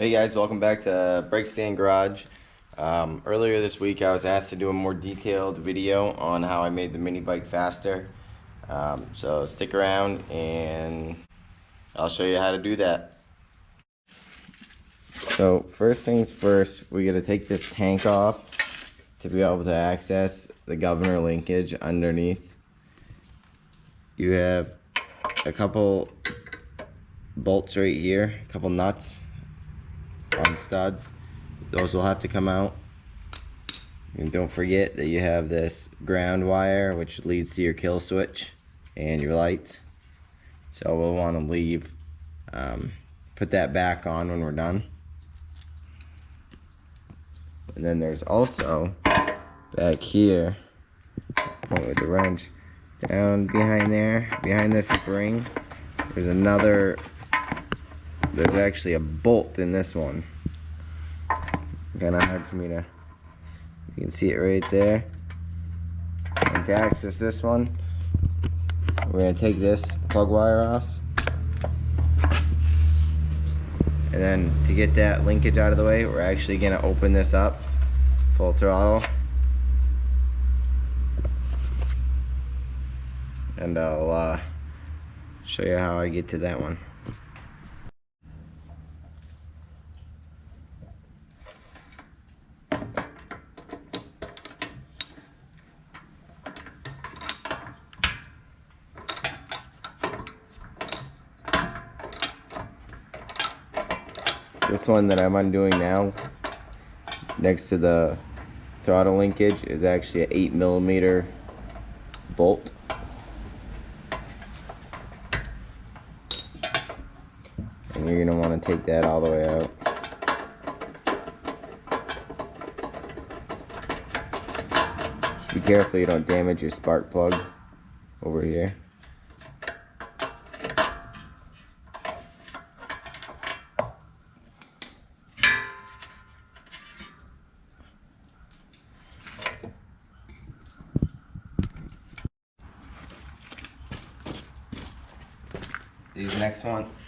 Hey guys, welcome back to Brake Stand Garage. Earlier this week I was asked to do a more detailed video on how I made the mini bike faster. So stick around and I'll show you how to do that. So first things first, we gotta take this tank off to be able to access the governor linkage underneath. You have a couple bolts right here, a couple nuts on studs. Those will have to come out. And don't forget that you have this ground wire which leads to your kill switch and your lights. So we'll want to leave, put that back on when we're done. And then there's also back here, point with the wrench, down behind there, behind this spring, there's actually a bolt in this one. Kind of hard for me to, you can see it right there. And to access this one, we're going to take this plug wire off. And then to get that linkage out of the way, we're actually going to open this up, full throttle. And I'll show you how I get to that one. This one that I'm undoing now, next to the throttle linkage, is actually an 8mm bolt. And you're going to want to take that all the way out. Just be careful you don't damage your spark plug over here.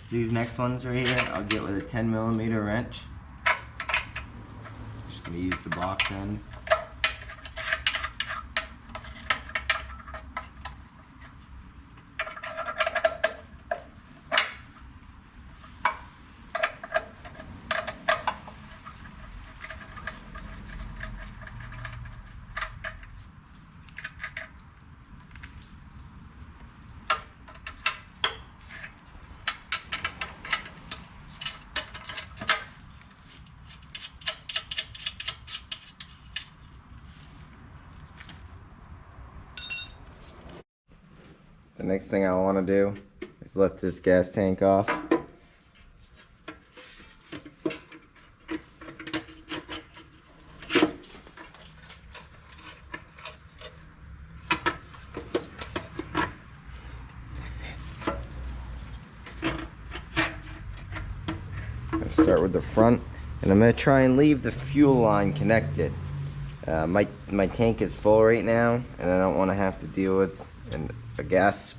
These next ones right here, I'll get with a 10mm wrench. Just gonna use the box end. The next thing I want to do is lift this gas tank off. Let's start with the front, and I'm going to try and leave the fuel line connected. My tank is full right now, and I don't want to have to deal with a gas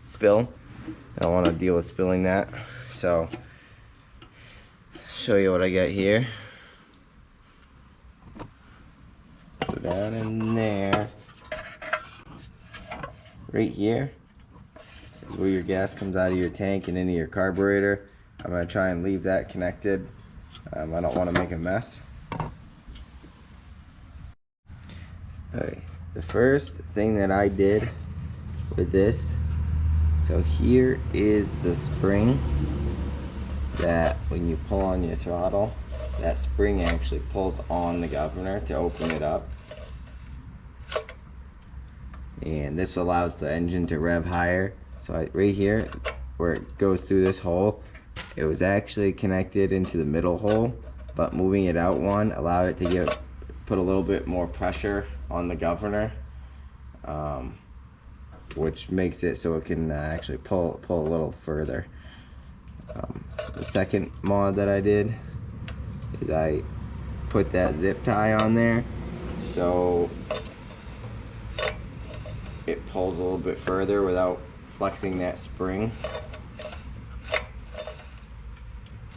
spill. I don't want to deal with spilling that. So, show you what I got here. So down in there, right here, is where your gas comes out of your tank and into your carburetor. I'm going to try and leave that connected. I don't want to make a mess. Okay, the first thing that I did with this, so here is the spring that when you pull on your throttle, that spring actually pulls on the governor to open it up, and this allows the engine to rev higher. So right here where it goes through this hole, it was actually connected into the middle hole, but moving it out one allowed it to put a little bit more pressure on the governor, which makes it so it can actually pull a little further. The second mod that I did is I put that zip tie on there so it pulls a little bit further without flexing that spring,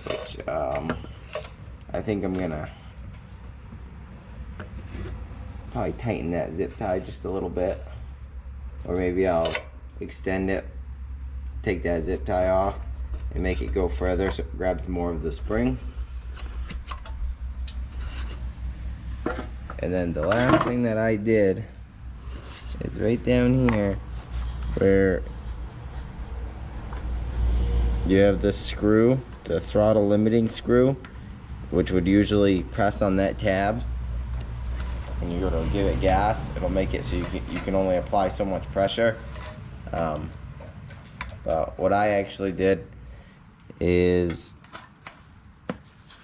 which I think I'm gonna probably tighten that zip tie just a little bit, or maybe I'll extend it, take that zip tie off and make it go further so it grabs more of the spring. And then the last thing that I did is right down here where you have this screw, the throttle limiting screw, which would usually press on that tab. When you go to give it gas, it'll make it so you can only apply so much pressure. But what I actually did is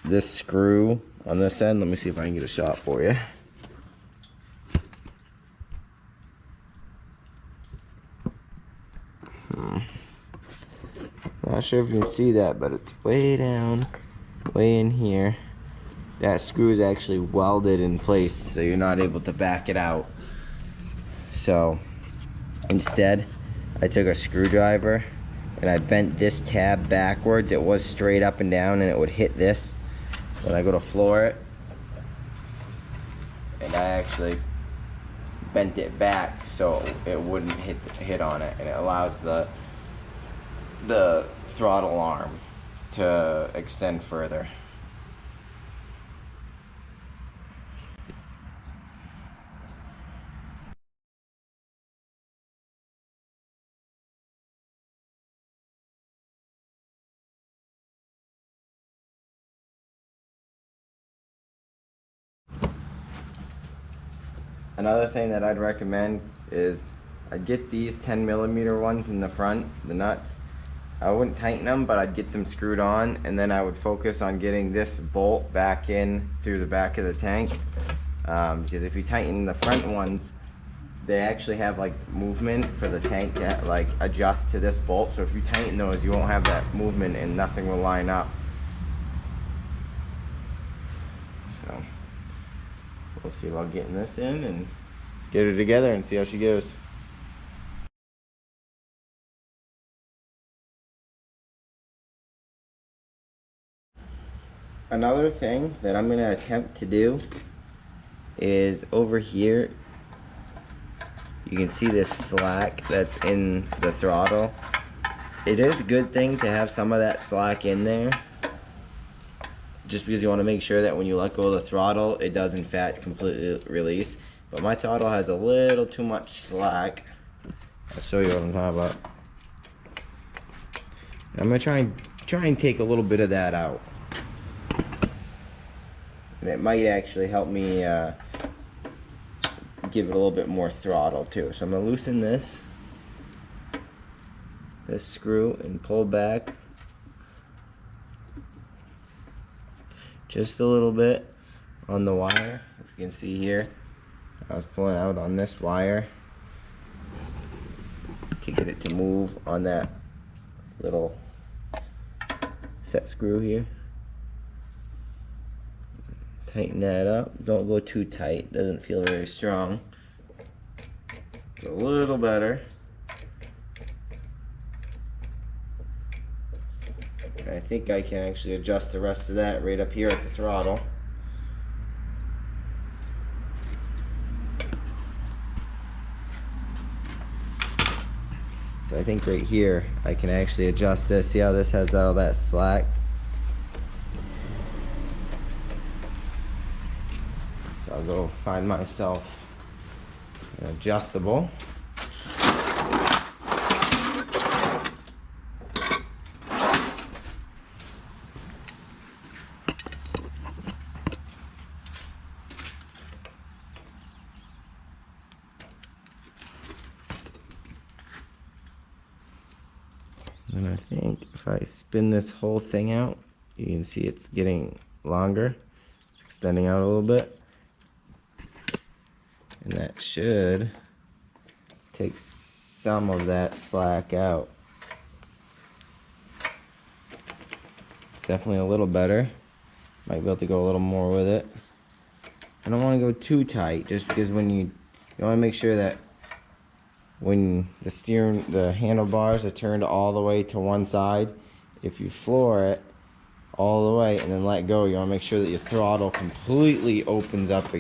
this screw on this end. Let me see if I can get a shot for you. Not sure if you can see that, but it's way down, way in here. That screw is actually welded in place, so you're not able to back it out. So instead, I took a screwdriver and I bent this tab backwards. It was straight up and down, and it would hit this when I go to floor it. And I actually bent it back so it wouldn't hit on it, and it allows the throttle arm to extend further. Another thing that I'd recommend is I'd get these 10mm ones in the front, the nuts. I wouldn't tighten them, but I'd get them screwed on, and then I would focus on getting this bolt back in through the back of the tank. Because if you tighten the front ones, they actually have like movement for the tank to like adjust to this bolt. So if you tighten those, you won't have that movement and nothing will line up. So we'll see about getting this in and get her together and see how she goes. Another thing that I'm going to attempt to do is over here, you can see this slack that's in the throttle. It is a good thing to have some of that slack in there, just because you want to make sure that when you let go of the throttle, it does in fact completely release. But my throttle has a little too much slack. I'll show you what I'm talking about. I'm going to try and take a little bit of that out. And it might actually help me give it a little bit more throttle too. So I'm going to loosen this screw and pull back just a little bit on the wire. If you can see here, I was pulling out on this wire to get it to move on that little set screw here. Tighten that up. Don't go too tight. Doesn't feel very strong. It's a little better. I think I can actually adjust the rest of that right up here at the throttle. So I think right here I can actually adjust this. See how this has all that slack? So I'll go find myself an adjustable. And I think if I spin this whole thing out, you can see it's getting longer. It's extending out a little bit. And that should take some of that slack out. It's definitely a little better. Might be able to go a little more with it. I don't want to go too tight, just because when you want to make sure that when the handlebars are turned all the way to one side, if you floor it, all the way and then let go. You want to make sure that your throttle completely opens up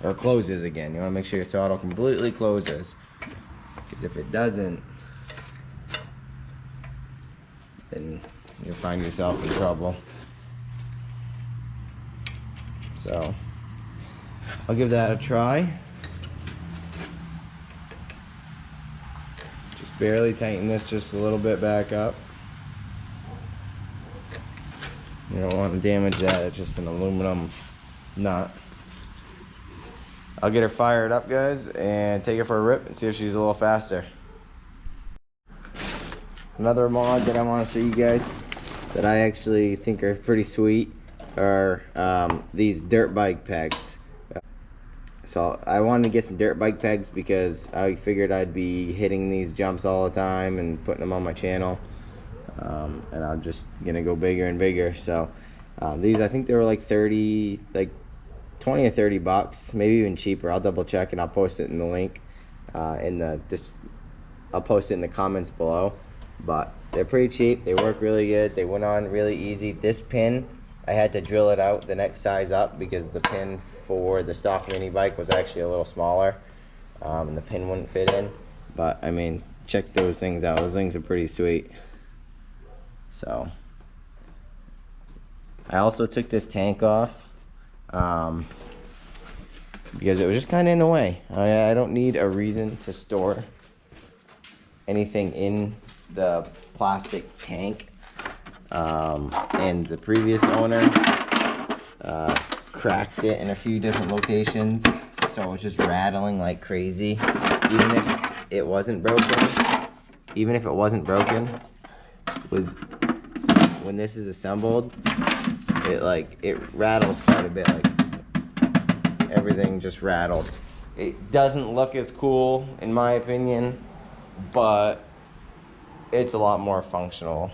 or closes again. You want to make sure your throttle completely closes, because if it doesn't, then you'll find yourself in trouble. So I'll give that a try. Just barely tighten this just a little bit back up. You don't want to damage that. It's just an aluminum nut. I'll get her fired up, guys, and take her for a rip and see if she's a little faster. Another mod that I want to show you guys that I actually think are pretty sweet are these dirt bike pegs. So I wanted to get some dirt bike pegs because I figured I'd be hitting these jumps all the time and putting them on my channel, and I'm just gonna go bigger and bigger. So these, I think they were like 20 or 30 bucks, maybe even cheaper. I'll double check and I'll post it in the link I'll post it in the comments below. But they're pretty cheap, they work really good, they went on really easy. This pin, I had to drill it out the next size up because the pin for the stock mini bike was actually a little smaller, and the pin wouldn't fit in. But I mean, check those things out. Those things are pretty sweet. So I also took this tank off because it was just kind of in the way. I don't need a reason to store anything in the plastic tank. And the previous owner cracked it in a few different locations, so it was just rattling like crazy. Even if it wasn't broken, when this is assembled, it rattles quite a bit. Like, everything just rattled. It doesn't look as cool in my opinion, but it's a lot more functional.